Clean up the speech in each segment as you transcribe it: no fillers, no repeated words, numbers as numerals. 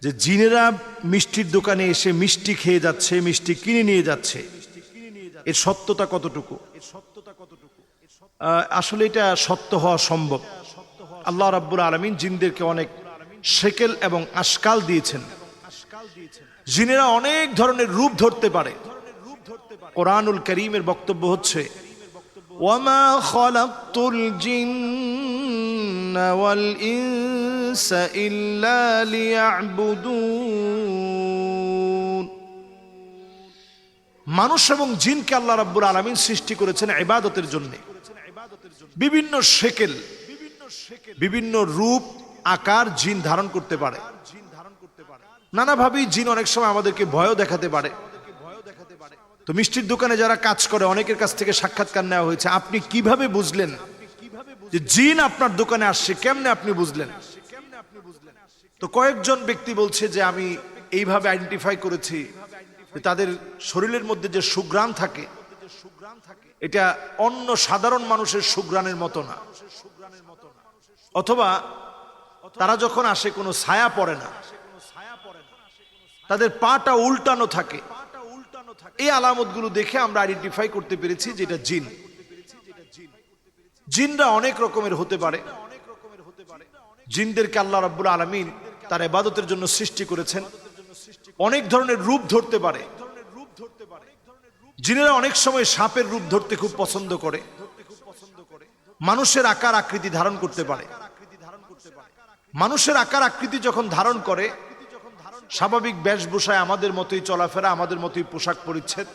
যে জিনেরা মিষ্টির দোকানে এসে মিষ্টি খেয়ে যাচ্ছে, মিষ্টি কিনে নিয়ে যাচ্ছে, এর সত্যতা কতটুকু? আসলে এটা সত্য হওয়া সম্ভব। আল্লাহ রাব্বুল আলামিন জিনদেরকে অনেক শেকেল এবং আশকাল দিয়েছেন। জিনেরা অনেক ধরনের রূপ ধরতে পারে। কোরআনুল কারীমের বক্তব্য হচ্ছে ওয়ামা খালাকতুল জিন্না ওয়াল ইনসা ইল্লা লিয়াবুদুন। মানুষ এবং জিনকে আল্লাহ রাব্বুল আলামিন সৃষ্টি করেছেন ইবাদতের জন্য। বিভিন্ন শেকেল, বিভিন্ন রূপ আকার জিন ধারণ করতে পারে। নানাভাবেই জিন অনেক সময় আমাদেরকে ভয়ও দেখাতে পারে। তো মিষ্টির দোকানে যারা কাজ করে অনেকের কাছ থেকে সাক্ষাৎকার নেওয়া হয়েছে, আপনি কিভাবে বুঝলেন যে জিন আপনার দোকানে আসছে? কেমনে আপনি বুঝলেন? তো কয়েকজন ব্যক্তি বলছে যে আমি এইভাবে আইডেন্টিফাই করেছি যে তাদের শরীরের মধ্যে যে সুঘ্রাণ থাকে এটা অন্য সাধারণ মানুষের সুঘ্রাণের মতো না, অথবা তারা যখন আসে কোনো ছায়া পড়ে না, তাদের পাটা উল্টানো থাকে। এই আলামতগুলো দেখে আমরা আইডেন্টিফাই করতে পেরেছি যে এটা জিন। জিনরা অনেক রকমের হতে পারে। জিনদেরকে আল্লাহ রাব্বুল আলামিন তার ইবাদতের জন্য সৃষ্টি করেছেন। অনেক ধরনের রূপ ধরতে পারে। জিনেরা অনেক সময় সাপের রূপ ধরতে খুব পছন্দ করে। মানুষের আকার আকৃতি ধারণ করতে পারে। মানুষের আকার আকৃতি যখন ধারণ করে, স্বাভাবিক বেশভূষায় আমাদের মতোই চলাফেরা, আমাদের মতোই পোশাক পরিচ্ছদ,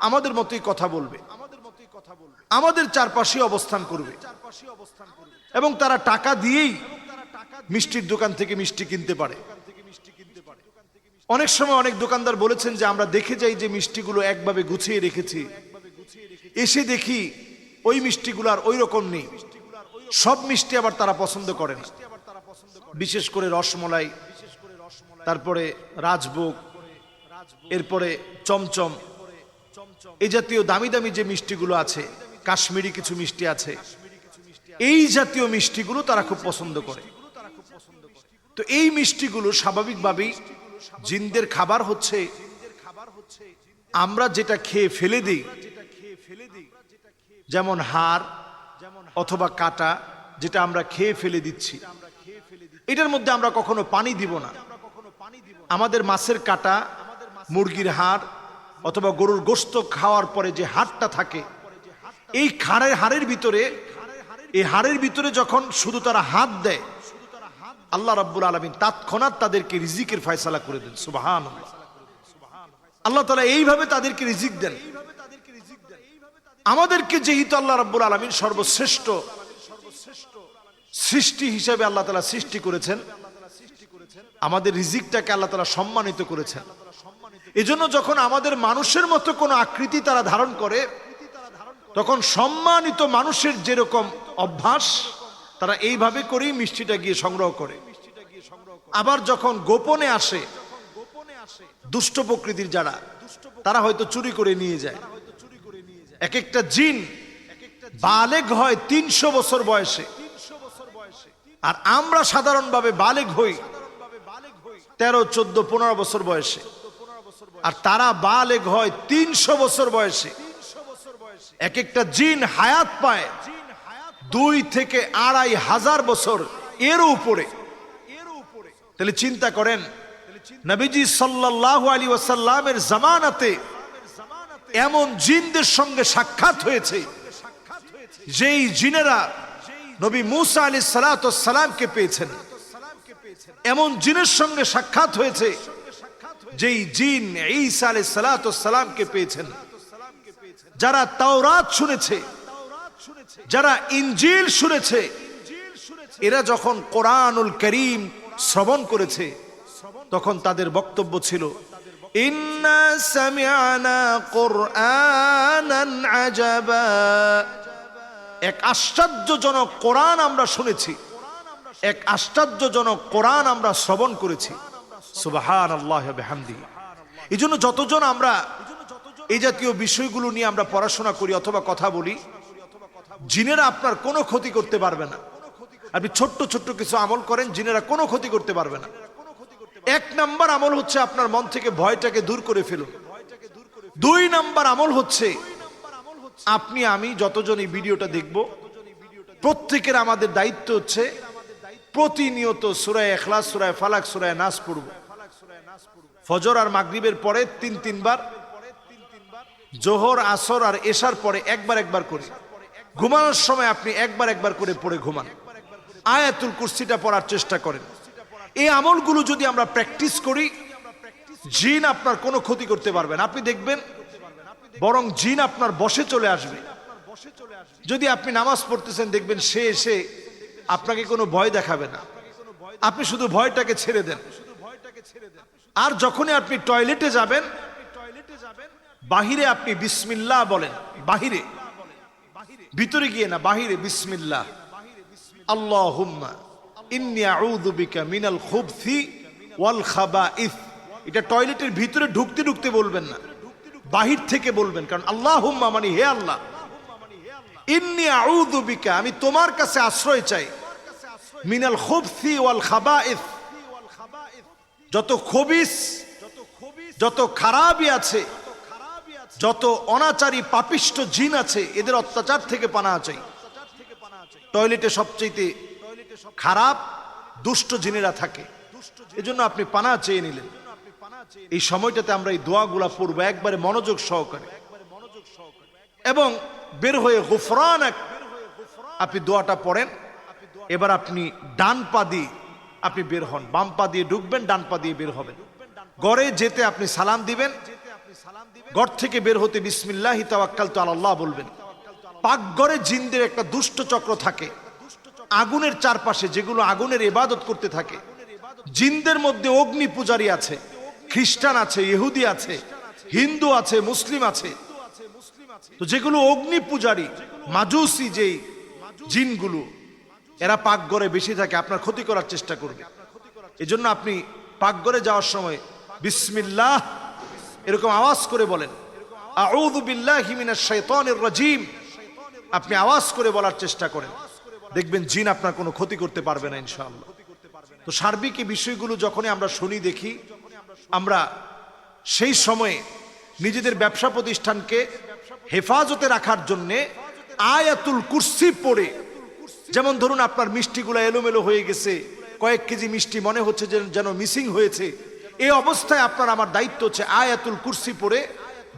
আমাদের মতোই কথা বলবে, আমাদের চারপাশে অবস্থান করবে, এবং তারা টাকা দিয়েই মিষ্টির দোকান থেকে মিষ্টি কিনতে পারে। অনেক সময় অনেক দোকানদার বলেছেন যে আমরা দেখে যাই যে মিষ্টিগুলো একভাবে গুছিয়ে রেখেছি, এসে দেখি ওই মিষ্টিগুলো আর ওই রকম নেই। সব মিষ্টি আবার তারা পছন্দ করে না, বিশেষ করে রসমলাই, তারপরে রাজভোগ, এরপরে চমচম, এই জাতীয় দামি দামি যে মিষ্টিগুলো আছে, কাশ্মীরি কিছু মিষ্টি আছে, এই জাতীয় মিষ্টিগুলো তারা খুব পছন্দ করে। তো এই মিষ্টিগুলো স্বাভাবিকভাবেই জিনদের খাবার হচ্ছে আমরা যেটা খেয়ে ফেলে দিই, যেমন হাড় অথবা কাটা, যেটা আমরা খেয়ে ফেলে দিচ্ছি, এটার মধ্যে আমরা কখনো পানি দিব না। আমাদের মাছের কাটা, মুরগির হাড় অথবা গরুর গোশত খাওয়ার পরে যে হাড়টা থাকে, এই হাড়ের ভিতরে, এই হাড়ের ভিতরে যখন শুধু তারা হাত দেয়, আল্লাহ রাব্বুল আলামিন তৎক্ষণাৎ তাদেরকে রিজিকের ফয়সালা করে দেন। সুবহানাল্লাহ। আল্লাহ তাআলা এইভাবে তাদেরকে রিজিক দেন। আমাদেরকে যেহেতু আল্লাহ রাব্বুল আলামিন সর্বশ্রেষ্ঠ সৃষ্টি হিসেবে আল্লাহ তাআলা সৃষ্টি করেছেন, আমাদের রিজিকটাকে আল্লাহ তাআলা সম্মানিত করেছেন। এজন্য যখন আমাদের মানুষের মতো কোনো আকৃতি তারা ধারণ করে, তখন সম্মানিত মানুষের যেরকম অভ্যাস, তারা এইভাবে করেই মিষ্টিটা গিয়ে সংগ্রহ করে। আবার যখন গোপনে আসে দুষ্ট প্রকৃতির যারা, তারা হয়তো চুরি করে নিয়ে যায়। এক একটা জিন বালেগ হয় 300 বছর বয়সে, আর আমরা সাধারণভাবে বালেগ হই 13, 14, 15 বছর বয়সে, আর তারা বালেগ হয় 300 বছর বয়সে। এক একটা জিন হায়াত পায় 2 থেকে 2,500 বছর এর উপরে। তাহলে চিন্তা করেন, নবীজি সাল্লাল্লাহু আলাইহি ওয়াসাল্লামের জামানাতে এমন জিনদের সঙ্গে সাক্ষাৎ হয়েছে, যেই জিনেরা নবী মুসা আলাইহিস সালাতু ওয়াস সালামকে পেয়েছেন। এমন জিনের সঙ্গে সাক্ষাৎ হয়েছে যেই জিন ঈসা আলাইহিস সালাতু ওয়াস সালামকে পেয়েছেন। যারা তাওরাত শুনেছে, যারা ইনজিল শুনেছে, এরা যখন কোরআনুল কারীম শ্রবণ করেছে, তখন তাদের বক্তব্য ছিল ইন্না সামি'না কুরআনান আজাবা। এক আশ্চর্যজনক কোরআন আমরা শুনেছি, এক আশ্চর্যজনক কোরআন আমরা শ্রবণ করেছি। সুবহানাল্লাহি ওয়া বিহামদিহি। এজন্য যতজন আমরা এই জাতীয় বিষয়গুলো নিয়ে আমরা পড়াশোনা করি অথবা কথা বলি, জিনেরা আপনার কোনো ক্ষতি করতে পারবে না। আপনি ছোট্ট ছোট্ট কিছু আমল করেন, জিনেরা কোনো ক্ষতি করতে পারবে না। এক নাম্বার আমল হচ্ছে আপনার মন থেকে ভয়টাকে দূর করে ফেলুন। 2 নাম্বার আমল হচ্ছে আপনি আমি যতজন এই ভিডিওটা দেখব প্রত্যেকের আমাদের দায়িত্ব হচ্ছে প্রতিনিয়ত সূরা ইখলাস, সূরা ফালাক, সূরা নাস পড়ব। ফজর আর মাগরিবের পরে 3 বার, জোহর, আসর আর এশার পরে একবার করে, ঘুমানোর সময় আপনি একবার করে পড়ে ঘুমান। আয়াতুল কুরসিটা পড়ার চেষ্টা করেন। এই আমলগুলো যদি আমরা প্র্যাকটিস করি, জিন আপনার কোনো ক্ষতি করতে পারবে না। আপনি দেখবেন বরং জিন আপনার বশে চলে আসবে। যদি আপনি নামাজ পড়তেছেন দেখবেন সে এসে আপনাকে কোনো ভয় দেখাবে না, আপনি শুধু ভয়টাকে ছেড়ে দেন। আর যখনই আপনি টয়লেটে যাবেন, বাহিরে আপনি বিসমিল্লাহ বলেন। বাহিরে, ভিতরে গিয়ে না, বাহিরে বিসমিল্লাহ, আল্লাহুম্মা ইন্নী আউযু বিকা মিনাল খুবসি ওয়াল খাবাইস। এটা টয়লেটের ভিতরে ঢুকতে বলবেন না, বাহির থেকে বলবেন। কারণ আল্লাহুম্মা মানে হে আল্লাহ, ইন্নী আউযু বিকা আমি তোমার কাছে আশ্রয় চাই, মিনাল খুবসি ওয়াল খাবাইস যত খবিস, যত খারাপই আছে, যত অনাচারী পাপিষ্ট জিন আছে, এদের অত্যাচার থেকে পানাহ চাই। টয়লেটে সবচেয়ে খারাপ দুষ্ট জিনেরা থাকে, এজন্য আপনি পানাহ চেয়ে নিলেন। এই সময়টাতে আমরা এই দোয়াগুলা পড়বো একবারে মনোযোগ সহকারে, এবং বের হয়ে গুফরানাক আপনি দোয়াটা পড়েন। এবার আপনি ডান পা দিয়ে আপনি বের হন, বাম পা দিয়ে ঢুকবেন, ডান পা দিয়ে বের হবেন। ঘরে যেতে আপনি সালাম দিবেন, ঘর থেকে বের হতে বিসমিল্লাহি তাওয়াক্কালতু আলাল্লাহ বলবেন। পাকঘরে জিনদের একটা দুষ্ট চক্র থাকে আগুনের চারপাশে, যেগুলো আগুনের ইবাদত করতে থাকে। জিনদের মধ্যে অগ্নি পূজারী আছে, খ্রিস্টান আছে, ইহুদি আছে, হিন্দু আছে, মুসলিম আছে। তো যেগুলো অগ্নি পূজারী মাজুসি যেই জিনগুলো, এরা পাকঘরে বেশি থাকে, আপনার ক্ষতি করার চেষ্টা করবে। এজন্য আপনি পাকঘরে যাওয়ার সময় বিসমিল্লাহ এরকম আওয়াজ করে বলেন, আউযু বিল্লাহি মিনাশ শাইতানির রাজিম আপনি আওয়াজ করে বলার চেষ্টা করেন। দেখবেন জিন আপনার কোনো ক্ষতি করতে পারবে না ইনশাআল্লাহ। তো সার্বিক এই বিষয়গুলো যখনই আমরা শুনি দেখি, আমরা সেই সময়ে নিজেদের ব্যবসা প্রতিষ্ঠানকে হেফাজতে রাখার জন্য আয়াতুল কুরসি পড়ে, যেমন ধরুন আপনার মিষ্টিগুলো এলোমেলো হয়ে গেছে, কয়েক কেজি মিষ্টি মনে হচ্ছে যেন মিসিং হয়েছে, এই অবস্থায় আপনার আমার দায়িত্ব হচ্ছে আয়াতুল কুরসি পড়ে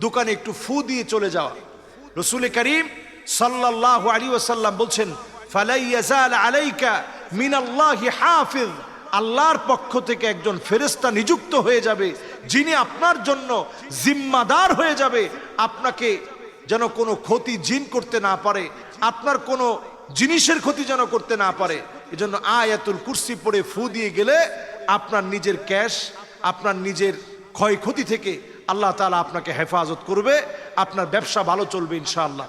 দোকানে একটু ফু দিয়ে চলে যাওয়া। রাসূল করিম সাল্লাল্লাহু আলাইহি ওয়াসাল্লাম বলছেন, ফালা ইয়াজাল আলাইকা মিনাল্লাহি হাফিজ, আল্লাহর পক্ষ থেকে একজন ফেরেশতা নিযুক্ত হয়ে যাবে, যিনি আপনার জন্য জিম্মাদার হয়ে যাবে, আপনাকে যেন কোনো ক্ষতি জিন করতে না পারে, আপনার কোনো জিনিসের ক্ষতি যেন করতে না পারে। এজন্য আয়াতুল কুরসি পড়ে ফু দিয়ে গেলে আপনার নিজের ক্যাশ, আপনার নিজের ক্ষয়ক্ষতি থেকে আল্লাহ তাআলা আপনাকে হেফাজত করবে, আপনার ব্যবসা ভালো চলবে ইনশাআল্লাহ।